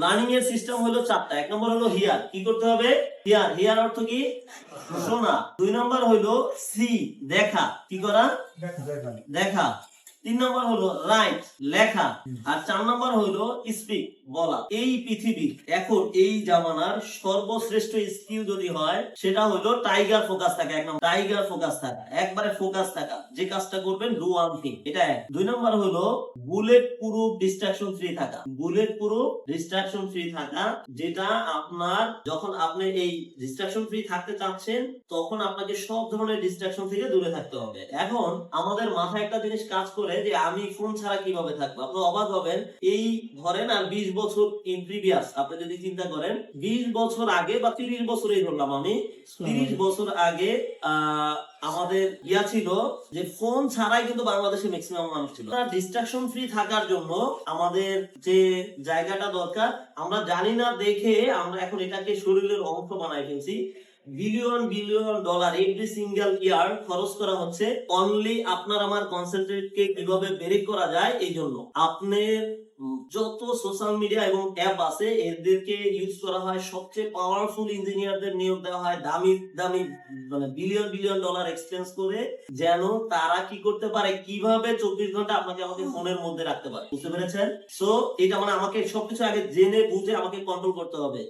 Learning এর system হলো চারটা। এক নম্বর হলো হিয়ার, কি করতে হবে? হিয়ার। হিয়ার অর্থ কি? শোনা। দুই নম্বর হলো সি, দেখা, কি করা? দেখা। তিন নম্বর হলো রাইট, লেখা। আর চার নম্বর হলো স্পিক, বলা। এই পৃথিবীর এখন এই জামানার সর্বশ্রেষ্ঠ স্কিল যদি হয় সেটা হলো টাইগার ফোকাস থাকা। এক নম্বর টাইগার ফোকাস থাকা, একবারে ফোকাস থাকা, যে কাজটা করবেন ডু ওয়ান থিং, এটা এক। দুই নম্বর হলো বুলেট প্রুফ ডিস্ট্রাকশন ফ্রি থাকা। বুলেট প্রুফ ডিস্ট্রাকশন ফ্রি থাকা, যেটা আপনার যখন আপনি এই ডিস্ট্রাকশন ফ্রি থাকতে চাচ্ছেন তখন আপনাকে সব ধরনের ডিস্ট্রাকশন থেকে দূরে থাকতে হবে। এখন আমাদের মাথায় একটা জিনিস কাজ করে যে আমি ফোন ছাড়া কিভাবে থাকবো। আপনি অবাক হবেন, এই ধরেন আর 20 বছর ইন প্রিভিয়াস আপনি যদি চিন্তা করেন 20 বছর আগে বা 30 বছরই ধরলাম আমি, 30 বছর আগে আমাদের ইয়া ছিল যে ফোন ছাড়াই কিন্তু বাংলাদেশে ম্যাক্সিমাম মানুষ ছিল। ডিস্ট্রাকশন ফ্রি থাকার জন্য আমাদের যে জায়গাটা দরকার আমরা জানি না দেখে আমরা এখন এটাকে শরীরের অংশ বানাই ফেলছি। Billion billion dollar every single year খরচ করা হচ্ছে অনলি আপনার আমার কনসেন্ট্রেট কে কিভাবে ব্রেক করা যায় এই জন্য। আপনার যত সোশ্যাল মিডিয়া এবং অ্যাপ আছে এদেরকে ইউজ করা হয়, সবচেয়ে পাওয়ারফুল ইঞ্জিনিয়ারদের নিয়োগ দেওয়া হয় দামি দামি মানে বিলিয়ন বিলিয়ন ডলার এক্সপেন্স করে, যেন তারা কি করতে পারে, কিভাবে 24 ঘন্টা আপনাকে আমাকে ফোনের মধ্যে রাখতে পারে। বুঝতে পেরেছেন? সো এটা মানে আমাকে সবকিছু আগে জেনে বুঝে আমাকে কন্ট্রোল করতে হবে।